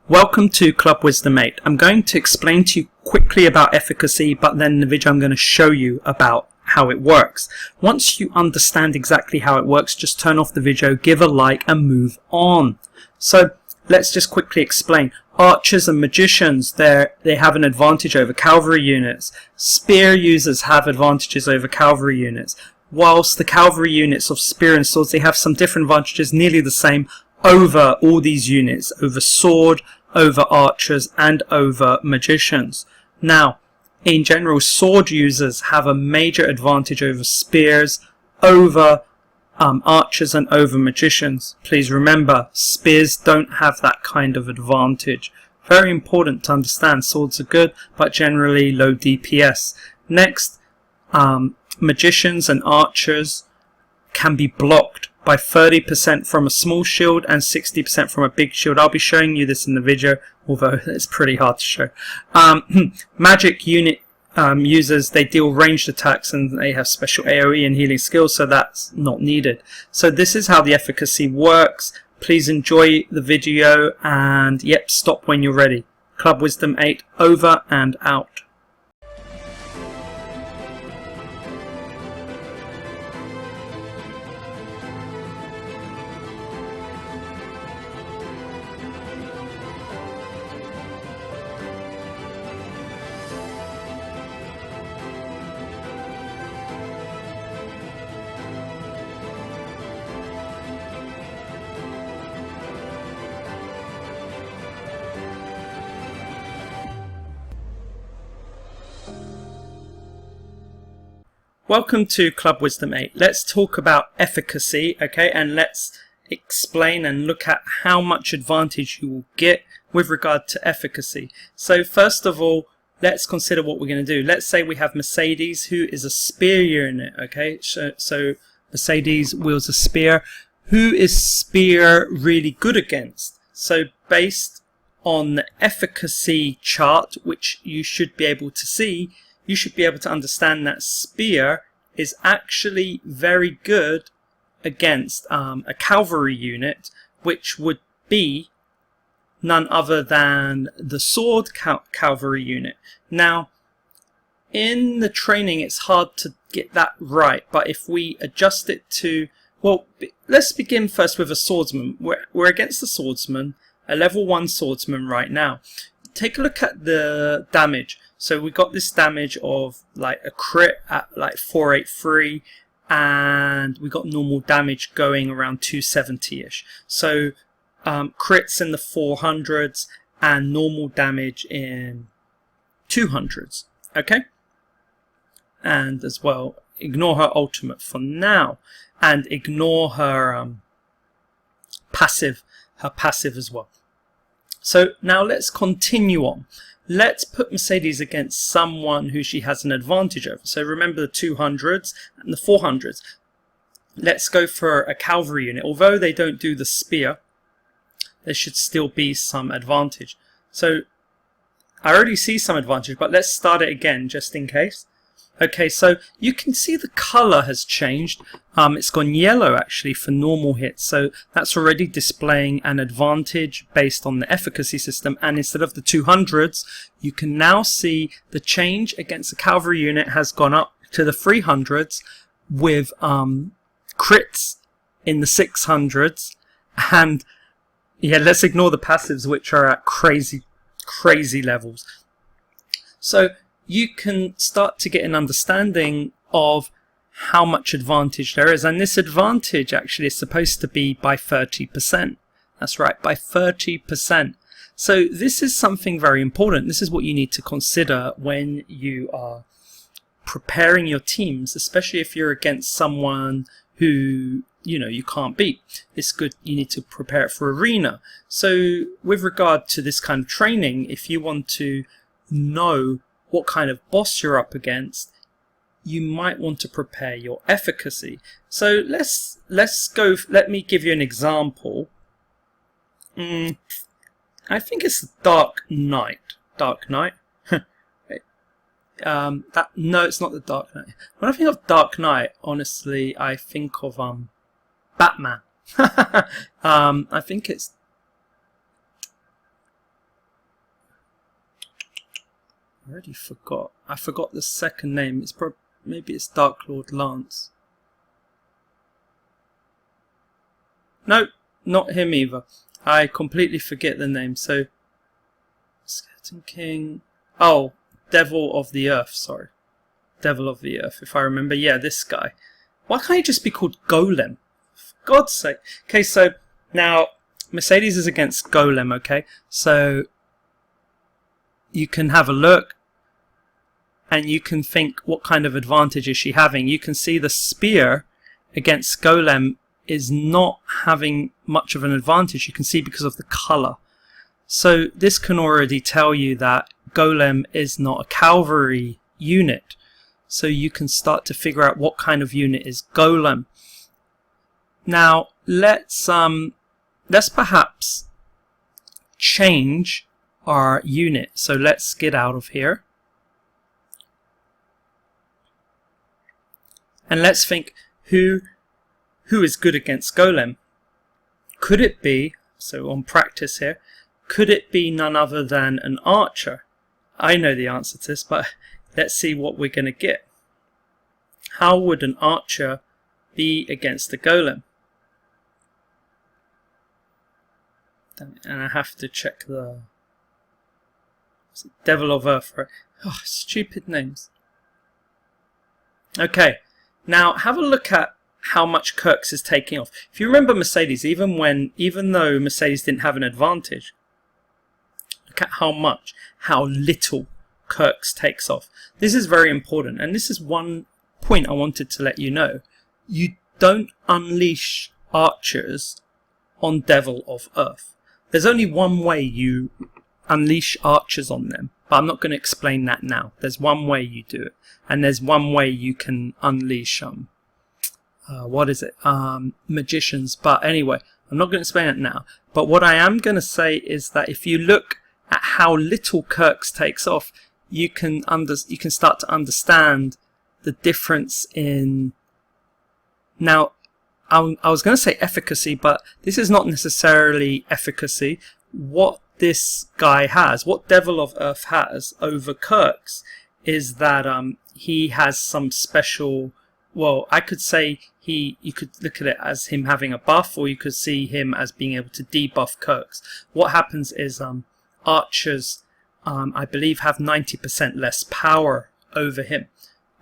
Welcome to Club Wisdom 8. I'm going to explain to you quickly about efficacy, but then in the video I'm going to show you about how it works. Once you understand exactly how it works, just turn off the video, give a like and move on. So let's just quickly explain. Archers and magicians, they have an advantage over cavalry units. Spear users have advantages over cavalry units. Whilst the cavalry units of spear and swords, they have some different advantages, nearly the same, over all these units, over sword, over archers and over magicians. Now, in general, sword users have a major advantage over spears, over archers and over magicians. Please remember, spears don't have that kind of advantage. Very important to understand. Swords are good, but generally low DPS. Next, magicians and archers can be blocked by 30% from a small shield and 60% from a big shield. I'll be showing you this in the video, although it's pretty hard to show. Magic unit users, they deal ranged attacks and they have special AoE and healing skills, so that's not needed. So this is how the efficacy works. Please enjoy the video and yep, stop when you're ready. Club Wisdom 8 over and out. Welcome to Club Wisdom 8. Let's talk about efficacy, okay, and let's explain and look at how much advantage you will get with regard to efficacy. So first of all, let's consider what we're going to do. Let's say we have Mercedes, who is a spear unit, okay, so Mercedes wields a spear. Who is spear really good against? So based on the efficacy chart, which you should be able to see, you should be able to understand that spear is actually very good against a cavalry unit, which would be none other than the sword cavalry unit. Now, in the training, it's hard to get that right, but if we adjust it to, well, let's begin first with a swordsman. We're against the swordsman, a level 1 swordsman right now. Take a look at the damage. So we got this damage of like a crit at like 483, and we got normal damage going around 270-ish. So crits in the 400s and normal damage in 200s. Okay? And as well, ignore her ultimate for now, and ignore her passive as well. So now let's continue on. Let's put Mercedes against someone who she has an advantage over. So remember the 200s and the 400s. Let's go for a cavalry unit. Although they don't do the spear, there should still be some advantage. So I already see some advantage, but let's start it again just in case. Okay, so you can see the color has changed. It's gone yellow actually for normal hits, so that's already displaying an advantage based on the efficacy system. And instead of the 200s, you can now see the change against the cavalry unit has gone up to the 300s with crits in the 600s. And yeah, let's ignore the passives, which are at crazy levels. So you can start to get an understanding of how much advantage there is. And this advantage actually is supposed to be by 30%. That's right, by 30%. So this is something very important. This is what you need to consider when you are preparing your teams, especially if you're against someone who you can't beat. It's good, you need to prepare it for arena. So with regard to this kind of training, if you want to know what kind of boss you're up against, you might want to prepare your efficacy. So let's go. Let me give you an example. I think it's Dark Knight. Dark Knight. No, it's not the Dark Knight. When I think of Dark Knight, honestly, I think of Batman. I think it's I already forgot. I forgot the second name. It's maybe it's Dark Lord Lance. No, not him either. I completely forget the name. So, Skeleton King. Oh, Devil of the Earth. Sorry, Devil of the Earth. If I remember, yeah, this guy. Why can't he just be called Golem? For God's sake. Okay, so now Mercedes is against Golem. Okay, so you can have a look, and you can think, what kind of advantage is she having? You can see the spear against Golem is not having much of an advantage. You can see because of the color. So this can already tell you that Golem is not a cavalry unit. So you can start to figure out what kind of unit is Golem. Now let's perhaps change our unit. So let's get out of here. And let's think who is good against Golem. Could it be, so on practice here, could it be none other than an archer? I know the answer to this, but let's see what we're going to get. How would an archer be against the Golem? And I have to check the Devil of Earth, right? Oh, stupid names. Okay, now have a look at how much Kirk's is taking off. If you remember Mercedes, even though Mercedes didn't have an advantage, look at how little Kirk's takes off. This is very important, and this is one point I wanted to let you know. You don't unleash archers on Devil of Earth. There's only one way you unleash archers on them, but I'm not going to explain that now. There's one way you do it, and there's one way you can unleash magicians. But anyway, I'm not going to explain it now. But what I am going to say is that if you look at how little Kirk's takes off, you can start to understand the difference in. Now, I was going to say efficacy, but this is not necessarily efficacy. What this guy has, what Devil of Earth has over Kirk's, is that he has some special. Well, I could say you could look at it as him having a buff, or you could see him as being able to debuff Kirk's. What happens is archers, I believe, have 90% less power over him.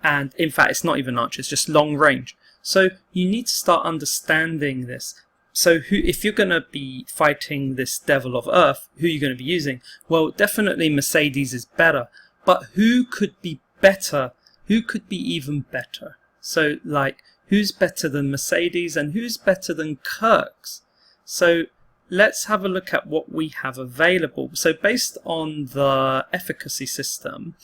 And in fact, it's not even archers, just long range. So you need to start understanding this. So if you're going to be fighting this Devil of Earth, who are you going to be using? Well, definitely Mercedes is better. But who could be better? Who could be even better? So, like, who's better than Mercedes and who's better than Kirk's? So let's have a look at what we have available. So based on the efficacy system,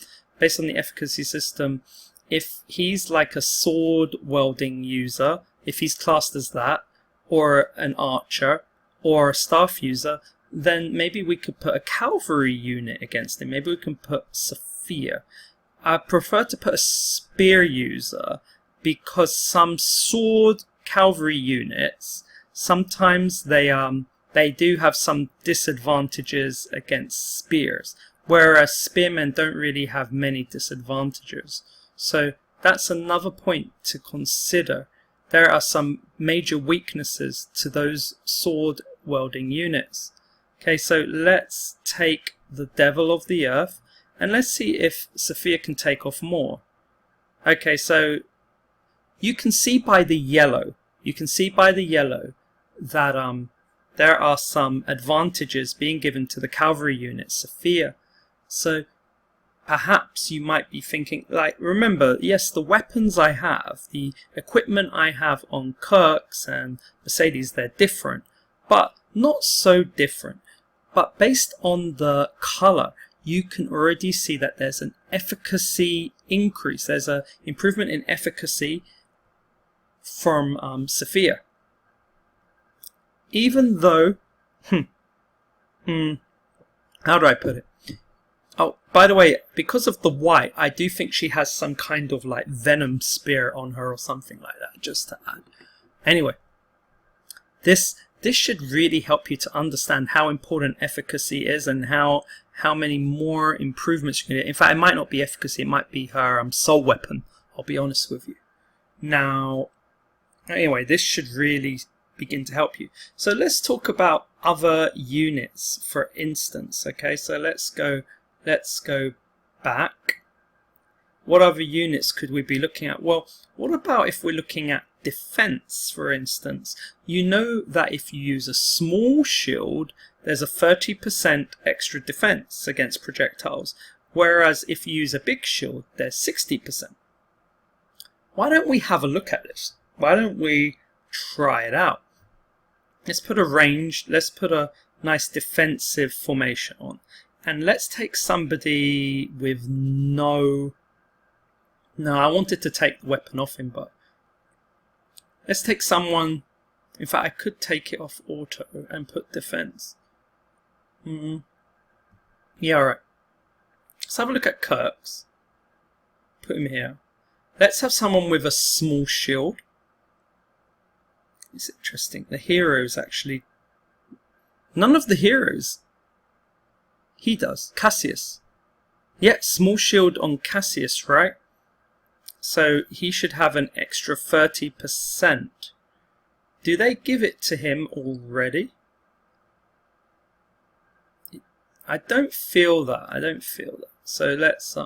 if he's like a sword welding user, if he's classed as that, or an archer, or a staff user, then maybe we could put a cavalry unit against him. Maybe we can put Sophia. I prefer to put a spear user, because some sword cavalry units, sometimes they do have some disadvantages against spears, whereas spearmen don't really have many disadvantages. So that's another point to consider. There are some major weaknesses to those sword welding units. Okay, so let's take the Devil of the Earth, and let's see if Sophia can take off more. Okay, so you can see by the yellow, that there are some advantages being given to the cavalry unit, Sophia. So perhaps you might be thinking, like, remember, yes, the weapons I have, the equipment I have on Kirk's and Mercedes, they're different, but not so different. But based on the color, you can already see that there's an efficacy increase. There's an improvement in efficacy from Sophia. Even though, how do I put it? Oh, by the way, because of the white, I do think she has some kind of like venom spear on her or something like that, just to add. Anyway, this this should really help you to understand how important efficacy is and how many more improvements you can get. In fact, it might not be efficacy, it might be her soul weapon, I'll be honest with you. Now, anyway, this should really begin to help you. So let's talk about other units, for instance. Okay, so let's go back. What other units could we be looking at? Well, what about if we're looking at defense, for instance? You know that if you use a small shield, there's a 30% extra defense against projectiles, whereas if you use a big shield, there's 60%. Why don't we have a look at this? Why don't we try it out? Let's put a range, let's put a nice defensive formation on, and let's take somebody with no, I wanted to take the weapon off him, but let's take someone, in fact I could take it off auto and put defense. Yeah, alright. Let's have a look at Kirk's. Put him here. Let's have someone with a small shield. It's interesting. The heroes actually... None of the heroes. He does. Cassius. Yeah, small shield on Cassius, right? So he should have an extra 30%. Do they give it to him already? I don't feel that. I don't feel that. So let's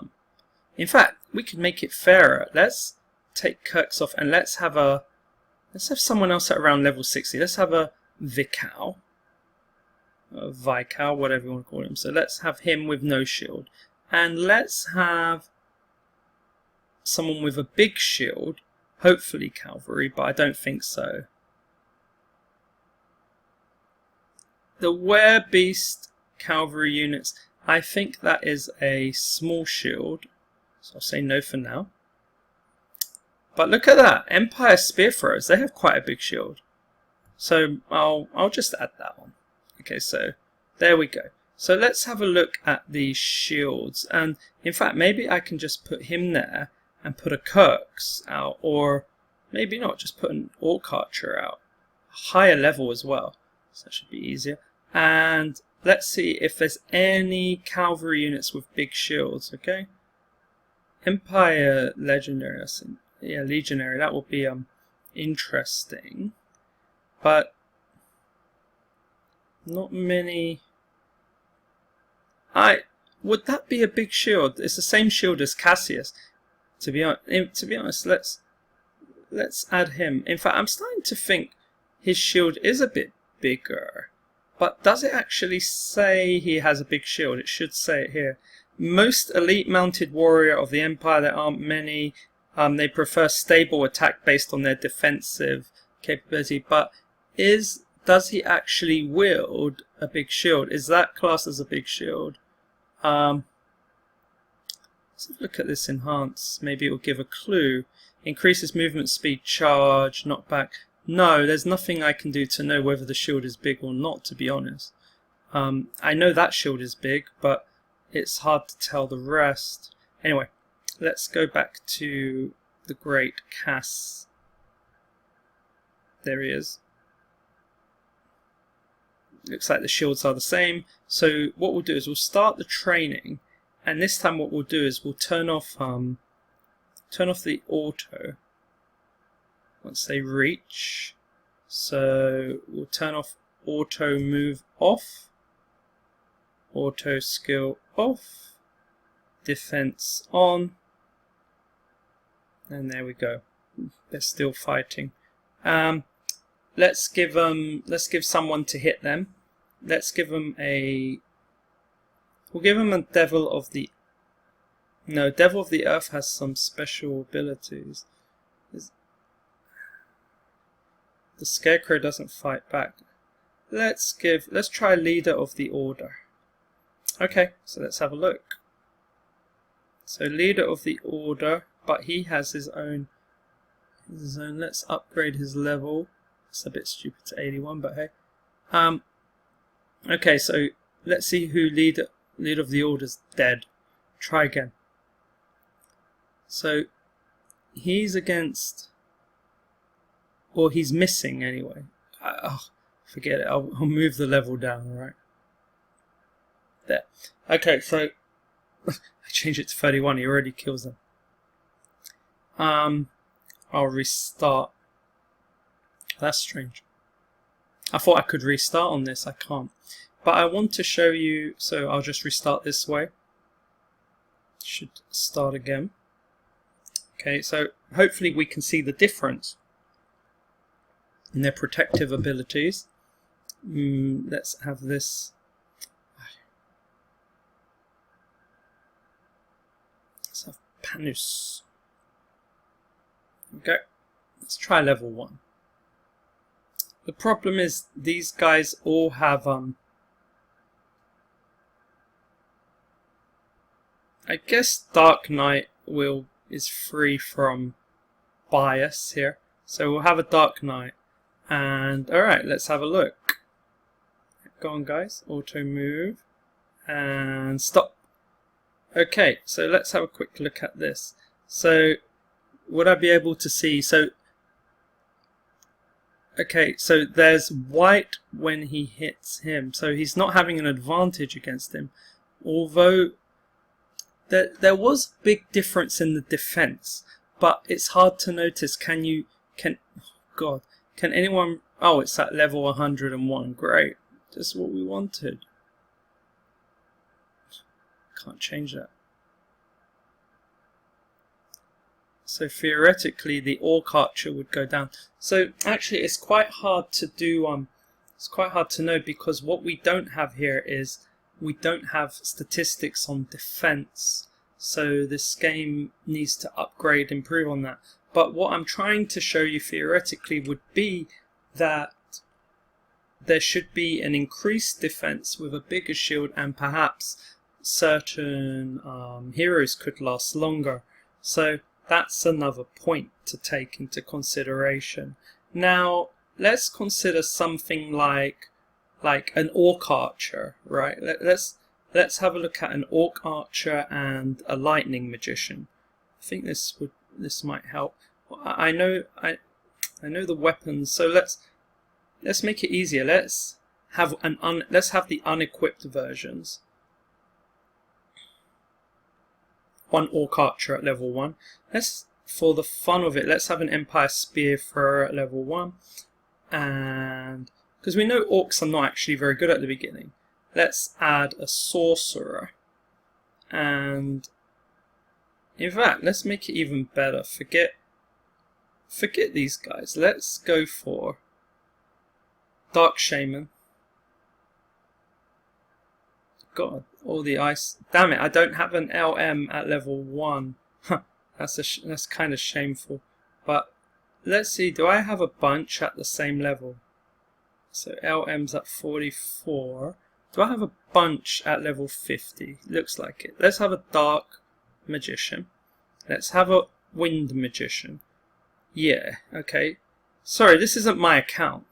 in fact, we could make it fairer. Let's take Kirk's off and let's have someone else at around level 60. Let's have a Vikal. Vikal, whatever you want to call him. So let's have him with no shield. And let's have someone with a big shield. Hopefully cavalry, but I don't think so. The Werebeast cavalry units, I think that is a small shield. So I'll say no for now. But look at that. Empire Spear Throwers, they have quite a big shield. So I'll just add that on. Okay, so there we go. So let's have a look at these shields. And in fact, maybe I can just put him there and put a Kirk's out. Or maybe not, just put an Orc Archer out. Higher level as well. So that should be easier. And let's see if there's any cavalry units with big shields, okay? Empire Legendary, yeah, Legionary, that will be interesting. But not many. Would that be a big shield? It's the same shield as Cassius. To be honest, let's add him. In fact, I'm starting to think his shield is a bit bigger. But does it actually say he has a big shield? It should say it here. Most elite mounted warrior of the Empire, there aren't many. They prefer stable attack based on their defensive capability. But does he actually wield a big shield? Is that classed as a big shield? Let's look at this enhance. Maybe it will give a clue. Increases movement speed, charge, knockback. No, there's nothing I can do to know whether the shield is big or not, to be honest. I know that shield is big, but it's hard to tell the rest. Anyway, let's go back to the Great Cass. There he is. Looks like the shields are the same. So what we'll do is we'll start the training, and this time what we'll do is we'll turn off the auto once they reach. So we'll turn off auto move off, auto skill off, defense on, and there we go. They're still fighting. Let's give someone to hit them. Let's give them we'll give them a Devil of the Earth has some special abilities. The Scarecrow doesn't fight back. Let's try Leader of the Order. Okay, so let's have a look. So Leader of the Order, but he has his own. Let's upgrade his level. It's a bit stupid to 81, but hey. Okay, so let's see who Leader of the Order's dead. Try again. So he's against, or he's missing anyway. Forget it. I'll move the level down. All right. There. Okay, so I change it to 31. He already kills them. I'll restart. That's strange. I thought I could restart on this. I can't. But I want to show you, so I'll just restart this way. Should start again. Okay, so hopefully we can see the difference in their protective abilities. Let's have this. Let's have Panus. Okay, let's try level 1. The problem is these guys all have I guess Dark Knight is free from bias here, so we'll have a Dark Knight. And alright, let's have a look. Go on guys, auto move and stop. Okay, so let's have a quick look at this. So would I be able to see, so okay, so there's white when he hits him, so he's not having an advantage against him, although there was a big difference in the defense, but it's hard to notice. Can anyone, oh, it's at level 101, great, just what we wanted. Can't change that. So theoretically the Orc Archer would go down. So actually it's quite hard to do, it's quite hard to know, because what we don't have here is we don't have statistics on defense. So this game needs to upgrade, improve on that. But what I'm trying to show you theoretically would be that there should be an increased defense with a bigger shield, and perhaps certain heroes could last longer. So that's another point to take into consideration. Now let's consider something like an Orc Archer, right? Let's have a look at an Orc Archer and a Lightning Magician. I think this might help. I know the weapons, so let's make it easier. Let's have the unequipped versions. One Orc Archer at level 1. For the fun of it, let's have an Empire Spear Thrower at level 1. And because we know Orcs are not actually very good at the beginning, let's add a Sorcerer. And in fact, let's make it even better. Forget these guys. Let's go for Dark Shaman. God, all the ice. Damn it, I don't have an LM at level 1. Huh, that's kind of shameful. But let's see, do I have a bunch at the same level? So LM's at 44. Do I have a bunch at level 50? Looks like it. Let's have a Dark Magician. Let's have a Wind Magician. Yeah, okay. Sorry, this isn't my account.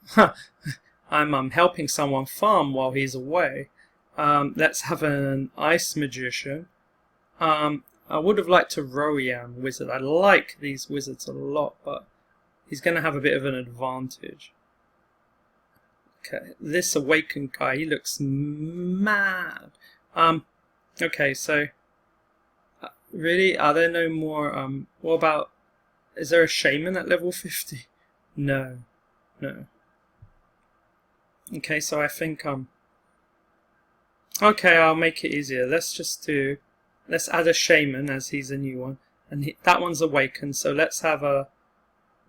I'm helping someone farm while he's away. Let's have an Ice Magician. I would have liked a Royan Wizard. I like these wizards a lot, but he's going to have a bit of an advantage. Okay, this Awakened guy, he looks mad. Okay, so really, are there no more? What about? Is there a Shaman at level 50? No. Okay, so I think okay, I'll make it easier. Let's add a Shaman, as he's a new one, and that one's Awakened. So let's have a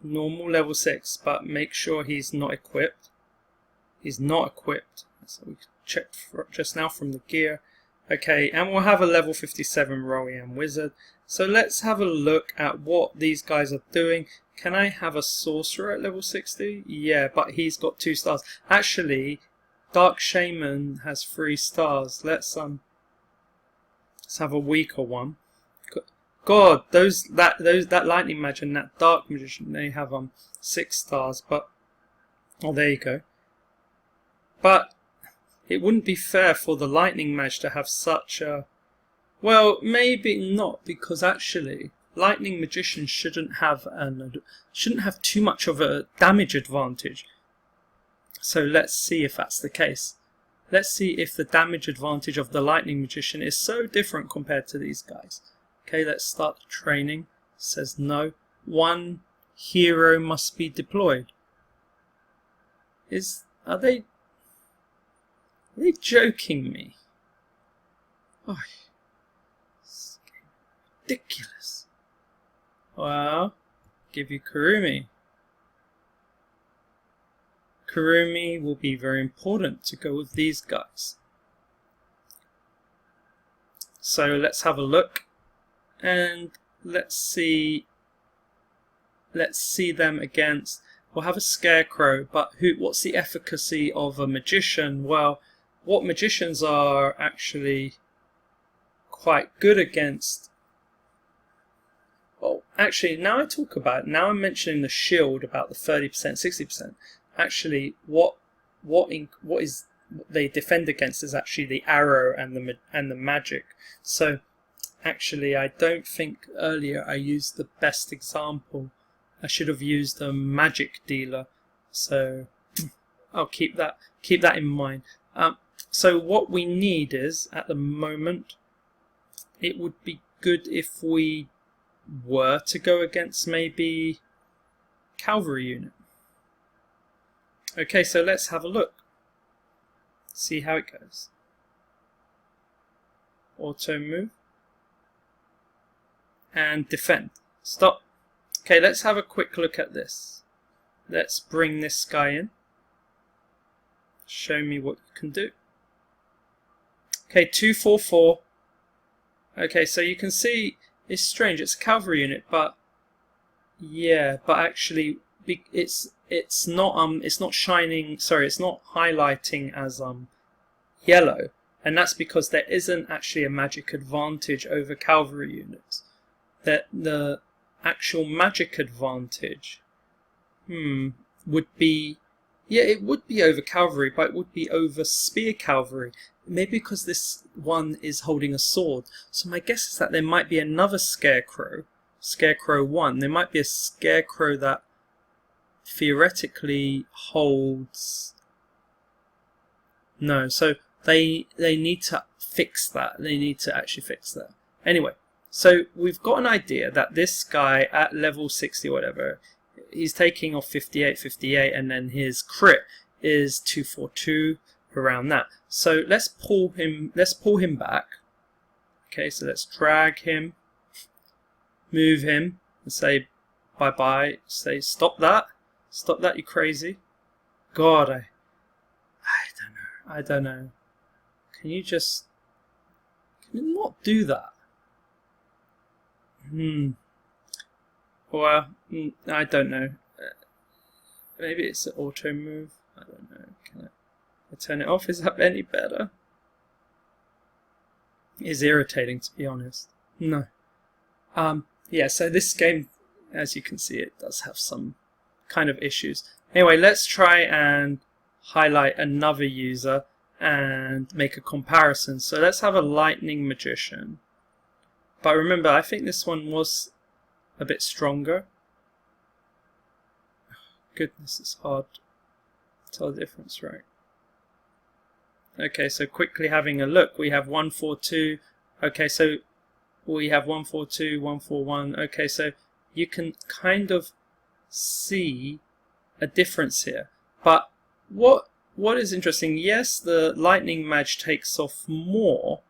normal level 6, but make sure he's not equipped. He's not equipped. So we checked just now from the gear. Okay, and we'll have a level 57 Royan Wizard. So let's have a look at what these guys are doing. Can I have a Sorcerer at level 60? Yeah, but he's got 2 stars. Actually, Dark Shaman has 3 stars. Let's have a weaker one. God, that Lightning Magician and that Dark Magician, they have 6 stars. But oh, there you go. But it wouldn't be fair for the Lightning Mage to have such a... Well, maybe not, because actually Lightning Magician shouldn't have too much of a damage advantage. So let's see if that's the case. Let's see if the damage advantage of the Lightning Magician is so different compared to these guys. Okay, let's start the training. It says no. One hero must be deployed. Are they joking me? Oh, it's ridiculous. Well, give you Kurumi. Kurumi will be very important to go with these guys. So let's have a look, and let's see them against. We'll have a Scarecrow, but what's the efficacy of a magician? Well, what magicians are actually quite good against. Well, actually, now I talk about it, now I'm mentioning the shield about the 30%, 60%. Actually, what they defend against is actually the arrow and the magic. So, actually, I don't think earlier I used the best example. I should have used a magic dealer. So, I'll keep that in mind. So what we need is, at the moment, it would be good if we were to go against maybe cavalry unit. Okay, so let's have a look. See how it goes. Auto move. And defend. Stop. Okay, let's have a quick look at this. Let's bring this guy in. Show me what you can do. Okay, 244. Okay, so you can see it's strange. It's a cavalry unit, but yeah, but actually it's not shining. Sorry, it's not highlighting as yellow, and that's because there isn't actually a magic advantage over cavalry units. That the actual magic advantage would be, yeah, it would be over cavalry, but it would be over spear cavalry. Maybe because this one is holding a sword. So my guess is that there might be another Scarecrow, Scarecrow 1. There might be a Scarecrow that theoretically holds. No, so they need to fix that. They need to actually fix that. Anyway, so we've got an idea that this guy at level 60 or whatever, he's taking off 58, and then his crit is 242, around that. So let's pull him back. Okay, so let's drag him, move him, and say bye bye. Say stop that, you crazy. God, I don't know. Can you not do that? Well, I don't know. Maybe it's an auto move. I don't know. Can I turn it off? Is that any better? It's irritating, to be honest. No. Yeah, so this game, as you can see, it does have some kind of issues. Anyway, let's try and highlight another user and make a comparison. So let's have a Lightning Magician. But remember, I think this one was a bit stronger. Goodness, it's hard to tell the difference, right? Okay, so quickly having a look, we have 142. Okay, so we have 142, 141. Okay, so you can kind of see a difference here. But what is interesting, yes, the Lightning Mage takes off more,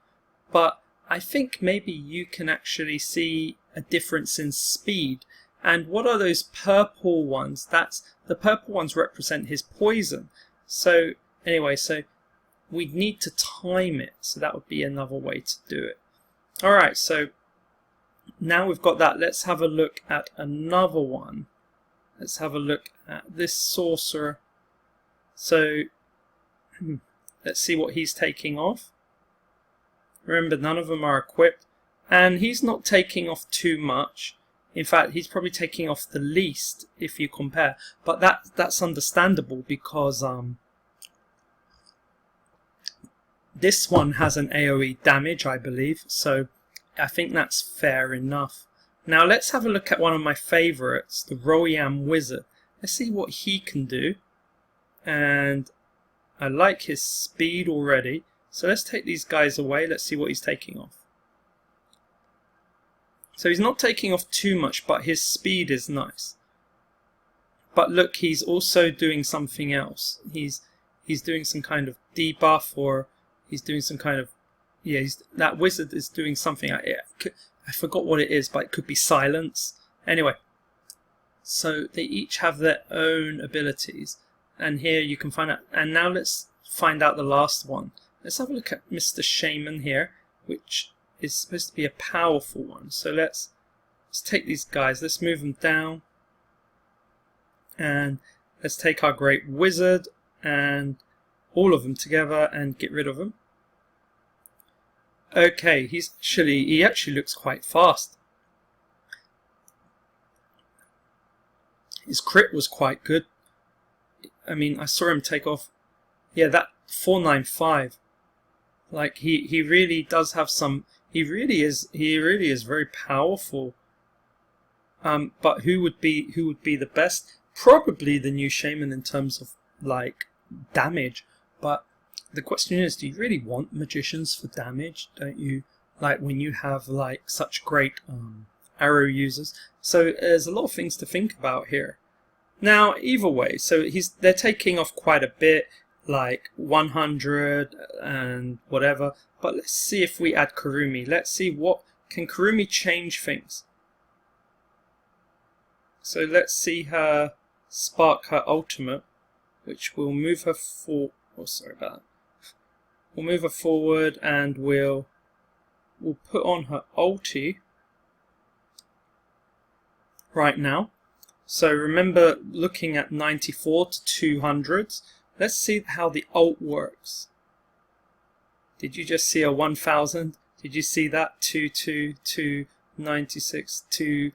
but I think maybe you can actually see a difference in speed. And what are those purple ones? The purple ones represent his poison. So anyway, so we'd need to time it. So that would be another way to do it. Alright, so now we've got that. Let's have a look at another one. Let's have a look at this sorcerer. So let's see what he's taking off. Remember, none of them are equipped. And he's not taking off too much. In fact, he's probably taking off the least if you compare. But that's understandable because this one has an AoE damage, I believe. So I think that's fair enough. Now let's have a look at one of my favourites, the Royam Wizard. Let's see what he can do. and I like his speed already. So let's take these guys away. Let's see what he's taking off. So he's not taking off too much, but his speed is nice. But look, he's also doing something else. He's doing some kind of debuff, or he's doing some kind of, yeah, that wizard is doing something. I forgot what it is, but it could be silence. Anyway, so they each have their own abilities, and here you can find out. And now let's find out the last one. Let's have a look at Mr. Shaman here, which is supposed to be a powerful one. So let's take these guys. Let's move them down. And let's take our great wizard and all of them together and get rid of them. Okay, he actually looks quite fast. His crit was quite good. I mean, I saw him take off, yeah, that 495. Like he really does have some. He really is very powerful. But who would be the best? Probably the new Shaman in terms of like damage. But the question is, do you really want magicians for damage? Don't you? Like when you have like such great arrow users. So there's a lot of things to think about here. Now, either way, so they're taking off quite a bit, like 100 and whatever. But let's see if we add Kurumi. Let's see what can Kurumi change things. So let's see her spark her ultimate, which will move her forward. Oh, sorry about that. We'll move her forward, and we'll put on her ulti right now. So remember, looking at 94 to 200s. Let's see how the ult works. Did you just see a 1000? Did you see that? 2 96 2.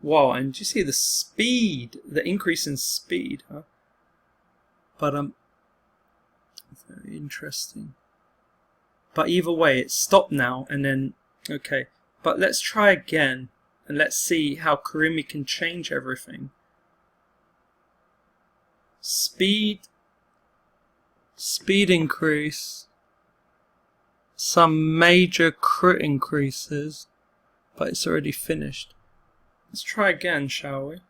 Wow, and did you see the speed, the increase in speed, huh? But very interesting. But either way, it's stopped now, and then okay. But let's try again, and let's see how Kurumi can change everything. Speed increase, some major crit increases, but it's already finished. Let's try again, shall we?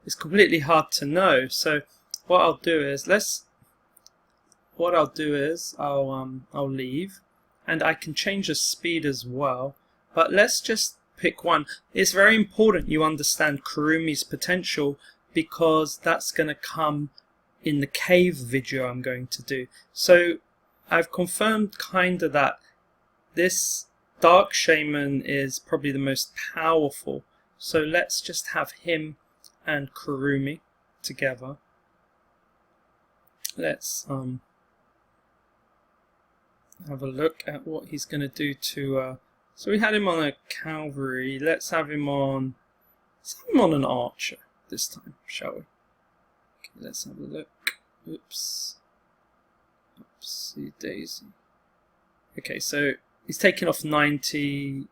It's completely hard to know. So what I'll do is I'll leave, and I can change the speed as well. But let's just pick one. It's very important you understand Kurumi's potential, because that's going to come in the cave video I'm going to do. So I've confirmed kinda that this Dark Shaman is probably the most powerful. So let's just have him and Kurumi together. Let's have a look at what he's going to do to. So we had him on a cavalry. Let's have him on an archer this time, shall we? Okay, let's have a look. Oops. Oopsie daisy. Okay, so he's taking off 90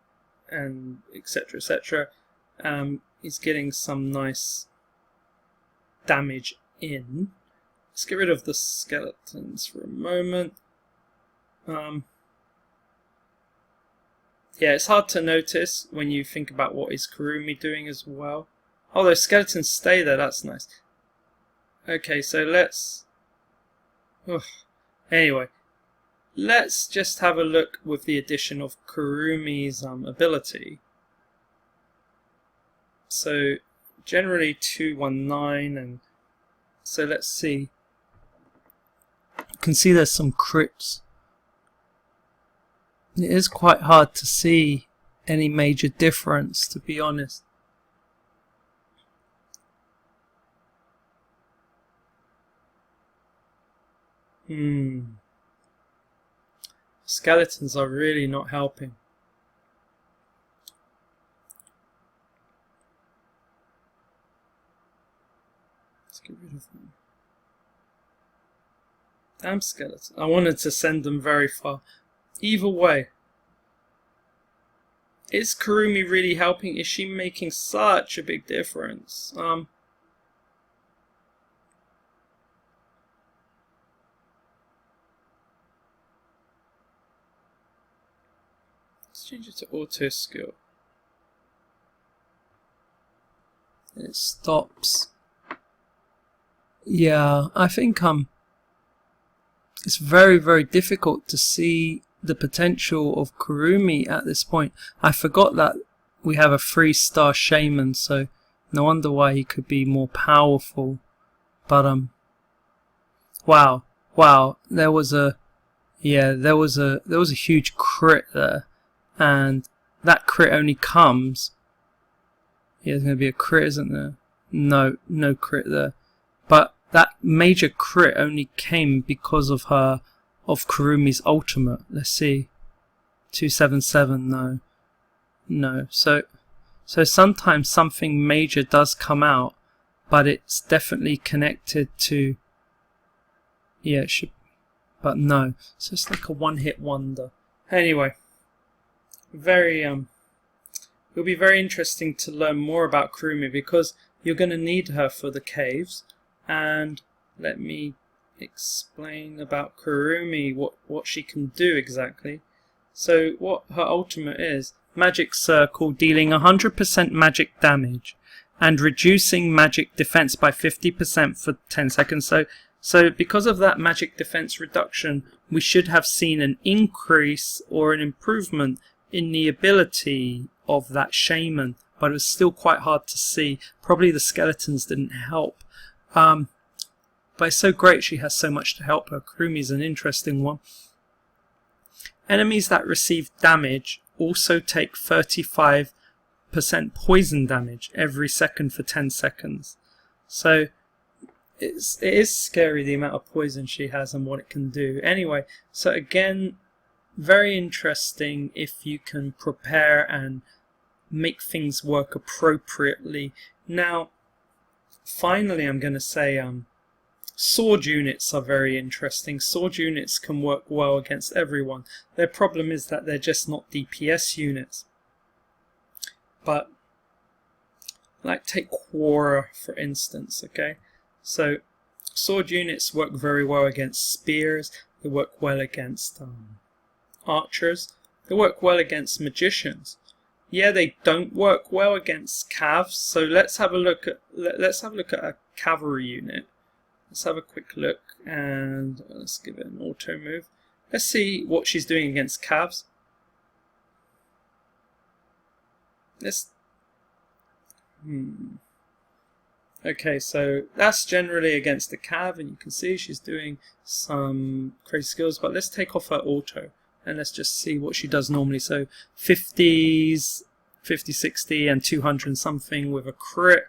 and etc. etc. He's getting some nice damage in. Let's get rid of the skeletons for a moment. Yeah, it's hard to notice when you think about what is Kurumi doing as well. Oh, those skeletons stay there, that's nice. Okay, so let's... Anyway, let's just have a look with the addition of Kurumi's ability. So, generally 219, and so let's see. You can see there's some crits. It is quite hard to see any major difference, to be honest. Skeletons are really not helping. Let's get rid of them. Damn skeleton. I wanted to send them very far. Either way, Is Kurumi really helping? Is she making such a big difference? Let's change it to auto skill. And it stops. Yeah, I think it's very, very difficult to see the potential of Kurumi at this point. I forgot that we have a 3-star shaman, so no wonder why he could be more powerful. But wow, there was a huge crit there, and that crit only comes. Yeah, there's going to be a crit, isn't there? No crit there. But that major crit only came because of Kurumi's ultimate. Let's see. 277, no. So sometimes something major does come out, but it's definitely connected to, yeah, it should, but no. So it's like a one-hit wonder. Anyway, it'll be very interesting to learn more about Kurumi, because you're going to need her for the caves. And let me explain about Kurumi, what she can do exactly. So what her ultimate is: Magic Circle, dealing 100% magic damage and reducing magic defense by 50% for 10 seconds. So because of that magic defense reduction, we should have seen an increase or an improvement in the ability of that shaman, but it was still quite hard to see. Probably the skeletons didn't help. But it's so great she has so much to help her. Kurumi's an interesting one. Enemies that receive damage also take 35% poison damage every second for 10 seconds. So it is scary, the amount of poison she has and what it can do. Anyway, so again, very interesting if you can prepare and make things work appropriately. Now, finally, I'm going to say sword units are very interesting. Sword units can work well against everyone. Their problem is that they're just not DPS units. But, like, take Quora, for instance, okay? So, sword units work very well against spears. They work well against archers. They work well against magicians. Yeah, they don't work well against cavs. So let's have a look at a cavalry unit. Let's have a quick look, and let's give it an auto move. Let's see what she's doing against cavs. Okay, so that's generally against the cav, and you can see she's doing some crazy skills. But let's take off her auto, and let's just see what she does normally. So 50s, 50, 60, and 200 something with a crit,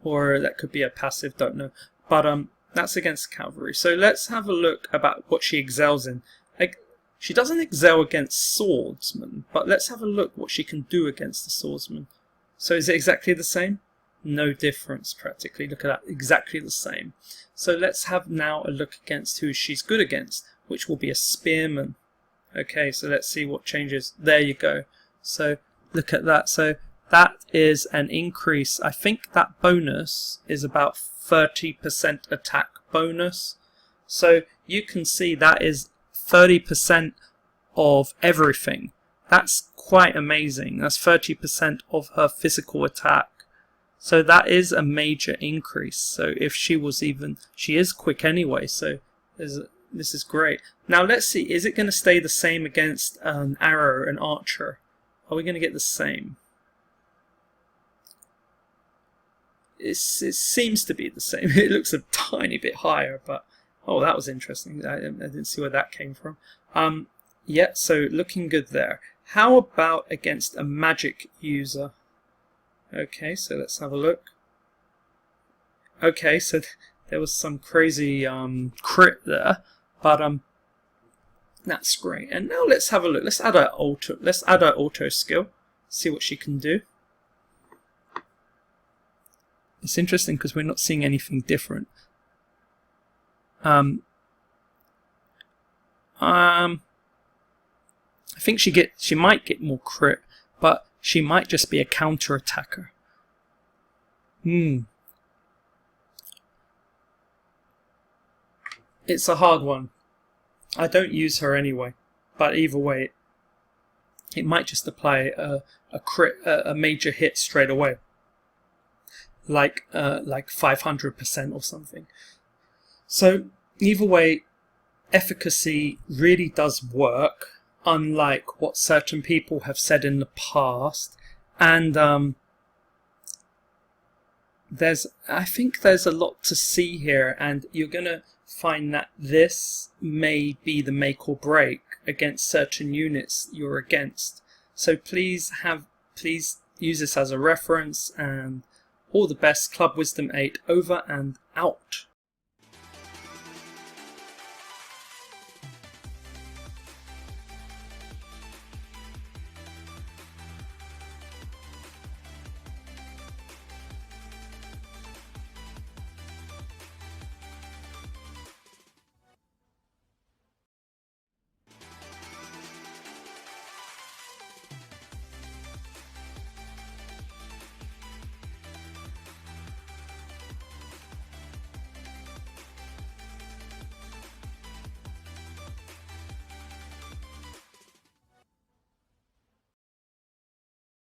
or that could be a passive, don't know. But that's against cavalry. So let's have a look about what she excels in. Like, she doesn't excel against swordsmen, but let's have a look what she can do against the swordsman. So is it exactly the same? No difference practically. Look at that, exactly the same. So let's have now a look against who she's good against, which will be a spearman. Okay, so let's see what changes. There you go. So look at that. So that is an increase. I think that bonus is about 30% attack bonus. So you can see that is 30% of everything. That's quite amazing. That's 30% of her physical attack. So that is a major increase. So if she is quick anyway, so this is great. Now let's see, is it going to stay the same against an arrow, an archer? Are we going to get the same? It seems to be the same. It looks a tiny bit higher, but oh, that was interesting. I didn't see where that came from. Yeah, so looking good there. How about against a magic user? Okay, so let's have a look. Okay, so there was some crazy crit there, but that's great. And now let's have a look. Let's add our auto skill. See what she can do. It's interesting because we're not seeing anything different. I think she might get more crit, but she might just be a counter-attacker. It's a hard one. I don't use her anyway, but either way, it might just apply a major hit straight away, like 500% or something. So either way, efficacy really does work, unlike what certain people have said in the past. And I think there's a lot to see here, and you're gonna find that this may be the make or break against certain units you're against. So please use this as a reference, and all the best. Club Wisdom 8 over and out.